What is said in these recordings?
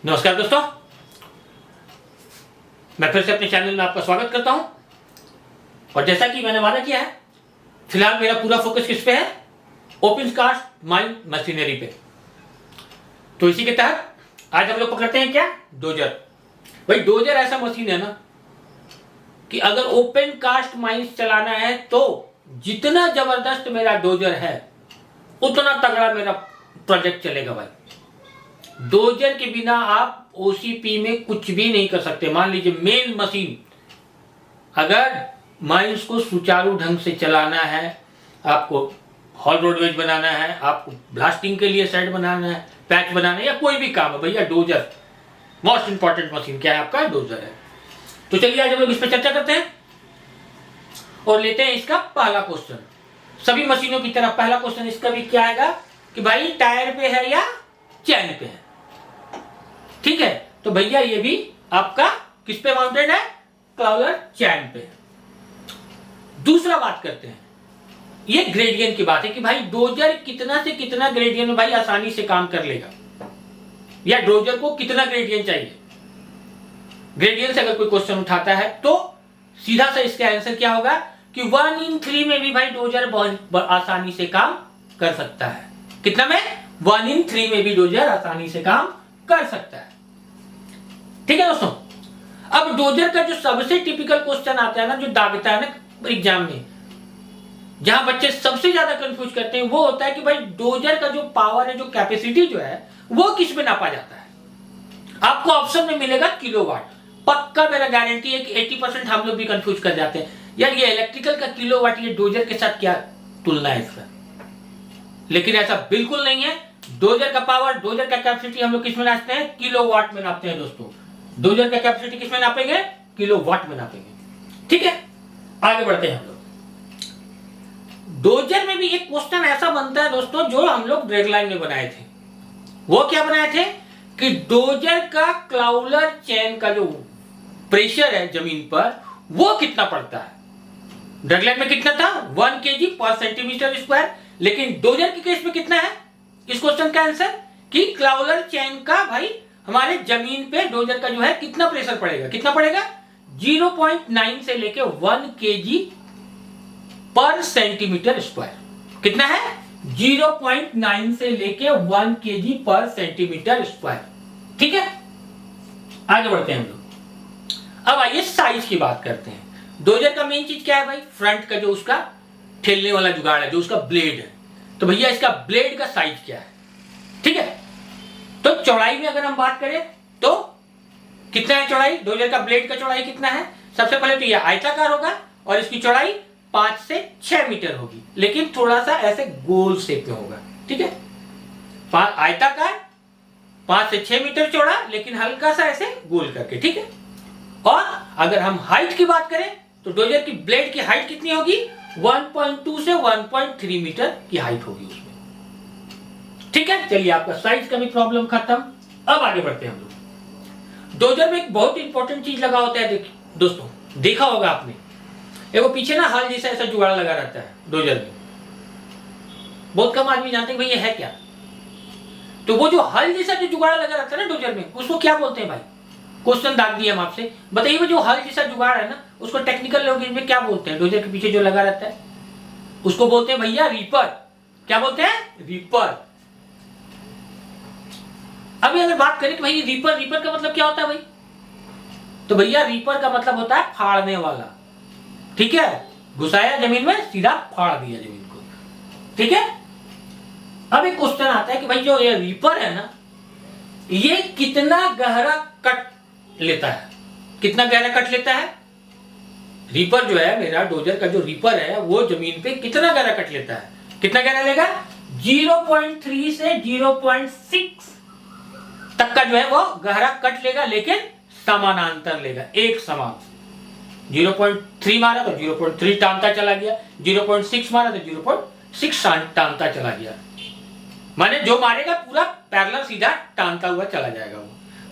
नमस्कार दोस्तों, मैं फिर से अपने चैनल में आपका स्वागत करता हूं। और जैसा कि मैंने वादा किया है, फिलहाल मेरा पूरा फोकस किस पे है? ओपन कास्ट माइन मशीनरी पे। तो इसी के तहत आज हम लोग पकड़ते हैं क्या? डोजर। भाई डोजर ऐसा मशीन है ना कि अगर ओपन कास्ट माइंस चलाना है तो जितना जबरदस्त मेरा डोजर है उतना तगड़ा मेरा प्रोजेक्ट चलेगा। भाई डोजर के बिना आप ओसीपी में कुछ भी नहीं कर सकते। मान लीजिए मेन मशीन, अगर माइंस को सुचारू ढंग से चलाना है, आपको हॉल रोडवेज बनाना है, आपको ब्लास्टिंग के लिए साइड बनाना है, पैच बनाना है, या कोई भी काम है, भैया डोजर मोस्ट इंपॉर्टेंट मशीन क्या है? आपका डोजर है। तो चलिए आज हम लोग इस पर चर्चा करते हैं और लेते हैं इसका पहला क्वेश्चन। सभी मशीनों की तरह पहला क्वेश्चन इसका भी क्या आएगा कि भाई टायर पे है या चैन पे है। ठीक है, तो भैया ये भी आपका किस पे माउंटेड है? क्लाउलर चैन पे है। दूसरा बात करते हैं, ये ग्रेडियंट की बात है कि भाई डोजर कितना से कितना ग्रेडियंट में भाई आसानी से काम कर लेगा, या डोजर को कितना ग्रेडियंट चाहिए। ग्रेडियंट से अगर कोई क्वेश्चन उठाता है तो सीधा सा इसका आंसर क्या होगा कि 1/3 में भी भाई डोजर बहुत आसानी से काम कर सकता है। कितना में? 1/3 में भी डोजर आसानी से काम कर सकता है। ठीक है दोस्तों, अब डोजर का जो सबसे टिपिकल क्वेश्चन आता है ना, जो दागता है ना एग्जाम में, जहां बच्चे सबसे ज्यादा कंफ्यूज करते हैं, वो होता है कि भाई डोजर का जो पावर है, जो कैपेसिटी जो है, वो किस में नापा जाता है। आपको ऑप्शन में मिलेगा किलोवाट। पक्का मेरा गारंटी है कि 80% हम लोग भी कंफ्यूज कर जाते हैं, यार ये इलेक्ट्रिकल का किलोवाट, ये डोजर के साथ क्या तुलना है इसका। लेकिन ऐसा बिल्कुल नहीं है। डोजर का पावर, डोजर का कैपेसिटी हम लोग किस में नापते हैं? किलोवाट में नापते हैं दोस्तों। डोजर का कैपेसिटी किस में नापेंगे? किलोवाट में नापेंगे। ठीक है, आगे बढ़ते हैं हम लोग। डोजर में भी एक क्वेश्चन ऐसा बनता है दोस्तों, जो हम लोग रेगलाइन में बनाए थे। वो क्या बनाए थे कि डोजर का क्लाउलर चैन का जो प्रेशर है जमीन पर, वो कितना पड़ता है। ड्रगलाइन में कितना था? 1 kg/cm²। लेकिन डोजर के केस में कितना है? इस क्वेश्चन का आंसर कि क्लाउलर चैन का भाई हमारे जमीन पे डोजर का जो है कितना प्रेशर पड़ेगा। कितना पड़ेगा? 0.9 से लेके 1 kg/cm²। कितना है? 0.9 से लेके 1 kg/cm²। ठीक है, आगे बढ़ते हैं हम लोग। अब आइए साइज की बात करते हैं। डोजर का मेन चीज क्या है भाई? फ्रंट का जो उसका ठेलने वाला जुगाड़ है, जो उसका ब्लेड है। तो भैया इसका ब्लेड का साइज क्या है? ठीक है, तो चौड़ाई में अगर हम बात करें तो कितना है चौड़ाई? डोजर का ब्लेड का चौड़ाई कितना है? सबसे पहले तो यह आयताकार होगा और इसकी चौड़ाई 5 से 6 मीटर होगी, लेकिन थोड़ा सा ऐसे गोल शेप में होगा। ठीक है, आयताकार 5 से 6 मीटर चौड़ा, लेकिन हल्का सा ऐसे गोल करके। ठीक है, और अगर हम हाइट की बात करें तो डोजर की ब्लेड की हाइट कितनी होगी? 1.2 से 1.3 मीटर की हाइट होगी उसमें। ठीक है, चलिए आपका साइज का भी प्रॉब्लम खत्म। अब आगे बढ़ते हैं हम लोग। डोजर में एक बहुत इंपॉर्टेंट चीज लगा होता है। देखिए दोस्तों, देखा होगा आपने, वो पीछे ना हल जैसा ऐसा जुगाड़ लगा रहता है डोजर में। बहुत कम आदमी जानते हैं भाई ये है क्या। तो वो जो हल जैसा जो जुगाड़ लगा रहता है ना डोजर में, उसको क्या बोलते हैं भाई? क्वेश्चन दाग दिया हम आपसे, बताइए वो जो हल जैसा जुगाड़ है ना, उसको टेक्निकल लैंग्वेज में क्या बोलते हैं? डोजर के पीछे जो लगा रहता है उसको बोलते हैं भैया रीपर। क्या बोलते हैं? रीपर। अभी अगर बात करें कि भाई रीपर, रीपर का मतलब क्या होता है भाई? तो भैया रीपर का मतलब होता है फाड़ने वाला। ठीक है, घुसाया जमीन में, सीधा फाड़ दिया जमीन को। ठीक है, अब एक क्वेश्चन आता है कि भाई जो ये रीपर है ना, ये कितना गहरा कट लेता है? कितना गहरा कट लेता है? रीपर जो है मेरा, डोजर का जो रीपर है, वो जमीन पे कितना गहरा कट लेता है? कितना गहरा लेगा? 0.3 से 0.6 तक का जो है वो गहरा कट लेगा, लेकिन समानांतर लेगा, एक समान। 0.3 मारा तो 0.3 टानता चला गया, 0.6 मारा तो 0.6 टानता चला गया। माने जो मारेगा पूरा पैरेलल सीधा टानता हुआ चला जाएगा वो।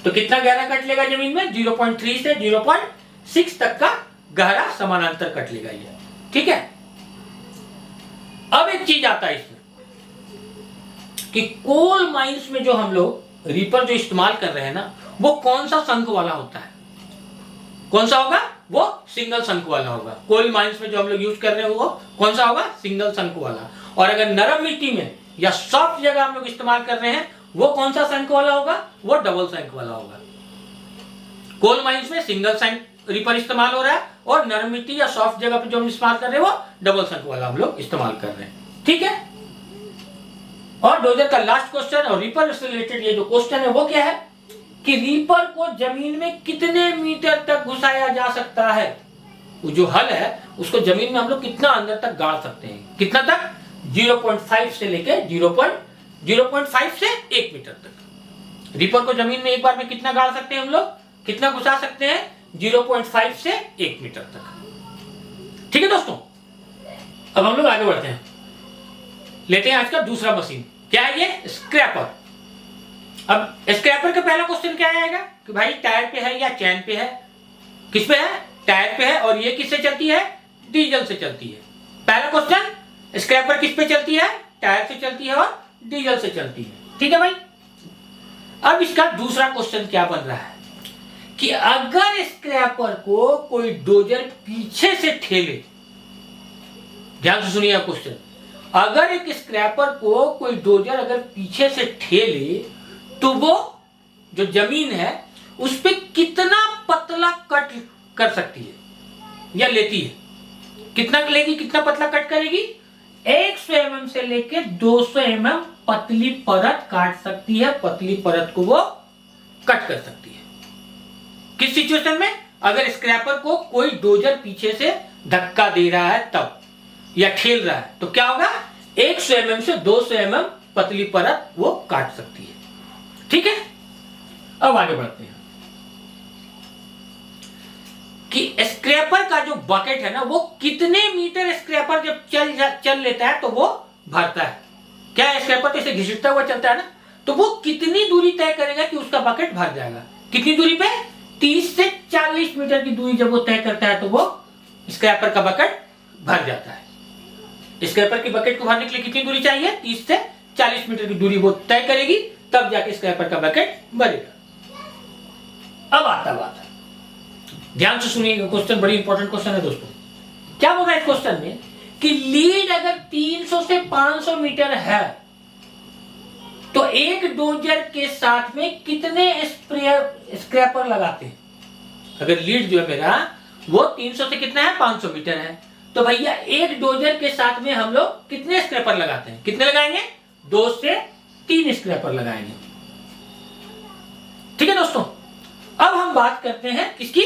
तो कितना गहरा कट लेगा जमीन में? 0.3 से 0.6 तक का गहरा समानांतर कट लेगा ये। ठीक है, अब एक चीज आता है इसमें कि कोल माइंस में जो हम लोग रीपर जो इस्तेमाल कर रहे हैं ना, वो कौन सा शंक वाला होता है? कौन सा होगा? वो सिंगल शंक वाला होगा। कोल माइंस में जो हम लोग यूज कर रहे हैं वो कौन सा होगा? सिंगल शंक वाला। और अगर नरम मिट्टी में या सॉफ्ट जगह हम लोग इस्तेमाल कर रहे हैं, वो कौन सा शंक वाला होगा? वो डबल शंक वाला होगा। कोल माइंस में सिंगल शंक रीपर इस्तेमाल हो रहा है, और नरम मिट्टी या सॉफ्ट जगह पे जो हम इस्तेमाल कर रहे हैं वो डबल शंक वाला हम लोग इस्तेमाल कर रहे हैं। ठीक है। और डोजर का लास्ट क्वेश्चन और रीपर से रिलेटेड ये जो क्वेश्चन है वो क्या है कि रीपर को जमीन में कितने मीटर तक घुसाया जा सकता है? वो जो हल है उसको जमीन में हम लोग कितना अंदर तक गाड़ सकते हैं? कितना तक? 0.5 से लेके 0.5 से 1 मीटर तक। रीपर को जमीन में एक बार में कितना गाड़ सकते हैं हम लोग? कितना घुसा सकते हैं? 0.5 से 1 मीटर तक। ठीक है दोस्तों, अब हम लोग आगे बढ़ते हैं। लेते हैं आज का दूसरा मशीन। क्या है ये? स्क्रैपर। अब स्क्रैपर का पहला क्वेश्चन क्या आएगा कि भाई टायर पे है या चैन पे है? किस पे है? टायर पे है। और ये किससे चलती है? डीजल से चलती है। पहला क्वेश्चन, स्क्रैपर किस पे चलती है? टायर से चलती है और डीजल से चलती है। ठीक है भाई। अब इसका दूसरा क्वेश्चन क्या बन रहा है कि अगर स्क्रैपर को कोई डोजर पीछे से ठेले, ध्यान से सुनिए क्वेश्चन, अगर एक स्क्रैपर को कोई डोजर अगर पीछे से ठेले तो वो जो जमीन है उस पे कितना पतला कट कर सकती है या लेती है? कितना लेगी? कितना पतला कट करेगी? 100 mm से लेके 200 mm पतली परत काट सकती है। पतली परत को वो कट कर सकती है। किस सिचुएशन में? अगर स्क्रैपर को कोई डोजर पीछे से धक्का दे रहा है तब, या ठेल रहा है, तो क्या होगा? 100 mm से 200 mm पतली परत वो काट सकती है। ठीक है। अब आगे बढ़ते हैं कि स्क्रैपर का जो बकेट है ना, वो कितने मीटर स्क्रैपर जब चल लेता है तो वो भरता है। क्या स्क्रैपर तो इसे घिसटता हुआ चलता है ना, तो वो कितनी दूरी तय करेगा कि उसका बकेट भर जाएगा? कितनी दूरी पे? 30 से 40 मीटर की दूरी जब वो तय करता है तो वो स्क्रैपर का बकेट भर जाता है। स्क्रैपर की बकेट को भरने के लिए कितनी दूरी चाहिए? 30 से 40 मीटर की दूरी वो तय करेगी, तब जाके स्क्रैपर का बकेट भरेगा। अब आता बात, ध्यान से सुनिएगा, क्वेश्चन बड़ी इंपॉर्टेंट क्वेश्चन है दोस्तों। क्या होगा इस क्वेश्चन में कि लीड अगर 300 से 500 मीटर है तो एक डोजर के साथ में कितने स्क्रैपर लगाते हैं? अगर लीड जो है मेरा वो 300 से कितना है? 500 मीटर है, तो भैया एक डोजर के साथ में हम लोग कितने स्क्रैपर लगाते हैं? कितने लगाएंगे? 2 से 3 स्क्रैपर लगाएंगे। ठीक है दोस्तों। अब हम बात करते हैं इसकी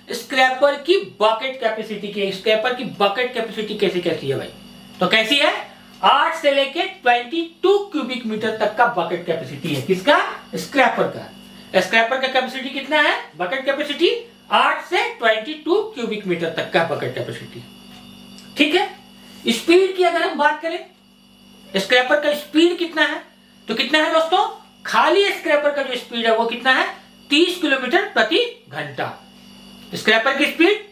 स्क्रैपर की बकेट कैपेसिटी की। स्क्रैपर की बकेट कैपेसिटी कैसी है भाई? तो कैसी है? 8 से लेके 22 क्यूबिक मीटर तक का बकेट कैपेसिटी है। किसका? स्क्रैपर का। स्क्रैपर का कैपेसिटी कितना है? बकेट कैपेसिटी 8 से 22 क्यूबिक मीटर तक का बकेट कैपेसिटी। ठीक है। स्पीड की अगर हम बात करें, स्क्रैपर का स्पीड कितना है? तो कितना है दोस्तों? खाली स्क्रैपर का जो स्पीड है वो कितना है? 30 किलोमीटर प्रति घंटा। स्क्रैपर की स्पीड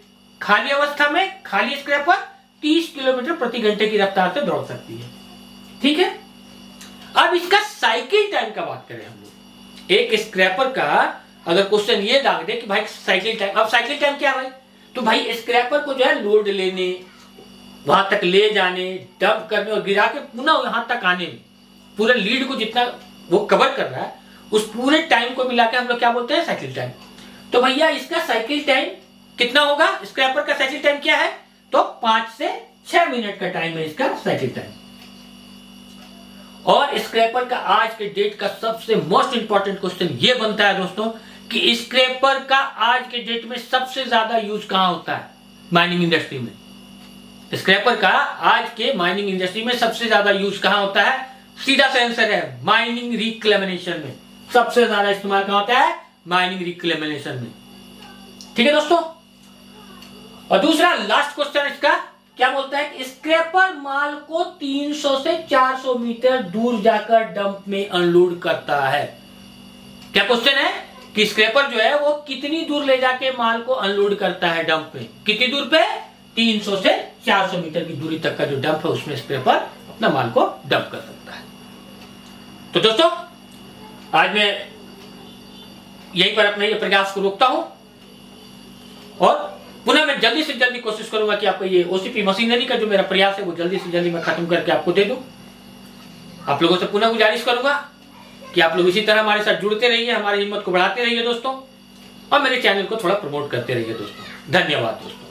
खाली अवस्था में, खाली स्क्रैपर 30 किलोमीटर प्रति घंटे की रफ्तार से दौड़ सकती है। ठीक है। अब इसका साइकिल टाइम का बात करें हम लोग। एक स्क्रैपर का अगर क्वेश्चन ये दाग दे कि भाई साइकिल टाइम, अब साइकिल टाइम क्या है भाई? तो भाई स्क्रैपर को जो है लोड लेने, वहां तक ले जाने, डंप करने और गिरा के पुनः यहां तक आने में, पूरे लीड को जितना वो कवर कर रहा है उस पूरे टाइम को मिला के हम लोग क्या बोलते हैं? Cycle time. तो भैया इसका साइकिल टाइम कितना होगा? स्क्रैपर का साइकिल टाइम क्या है? तो 5 से 6 मिनट का टाइम है इसका साइकिल टाइम। और स्क्रैपर का आज के डेट का सबसे मोस्ट इंपॉर्टेंट क्वेश्चन ये बनता है दोस्तों कि स्क्रैपर का आज के डेट में सबसे ज्यादा यूज कहां होता है? माइनिंग इंडस्ट्री में। स्क्रैपर का आज के माइनिंग इंडस्ट्री में सबसे ज्यादा यूज कहां होता है? सीधा सा आंसर है माइनिंग रिक्लेमिनेशन में। सबसे ज्यादा इस्तेमाल कहां होता है? माइनिंग रिक्लेमिनेशन में। ठीक है दोस्तों। और दूसरा लास्ट क्वेश्चन इसका क्या बोलता है कि स्क्रैपर माल को 300 से 400 मीटर दूर जाकर डंप में अनलोड करता है। क्या क्वेश्चन है कि स्क्रैपर जो है वो कितनी दूर ले जाके माल को अनलोड करता है डंप में? कितनी दूर पे? 300 से 400 मीटर की दूरी तक का जो डंप है उसमें स्क्रैपर अपना माल को डंप कर सकता है। तो दोस्तों आज मैं यहीं पर अपने ये प्रयास को रोकता हूं और पुनः मैं जल्दी से जल्दी कोशिश करूंगा कि आपको ये ओसीपी मशीनरी का जो मेरा प्रयास है वो जल्दी से जल्दी मैं खत्म करके आपको दे दूं। आप लोगों से पुनः गुजारिश करूंगा कि आप लोग इसी तरह हमारे साथ जुड़ते रहिए, हमारी हिम्मत को बढ़ाते रहिए दोस्तों, और मेरे चैनल को थोड़ा प्रमोट करते रहिए दोस्तों। धन्यवाद दोस्तों।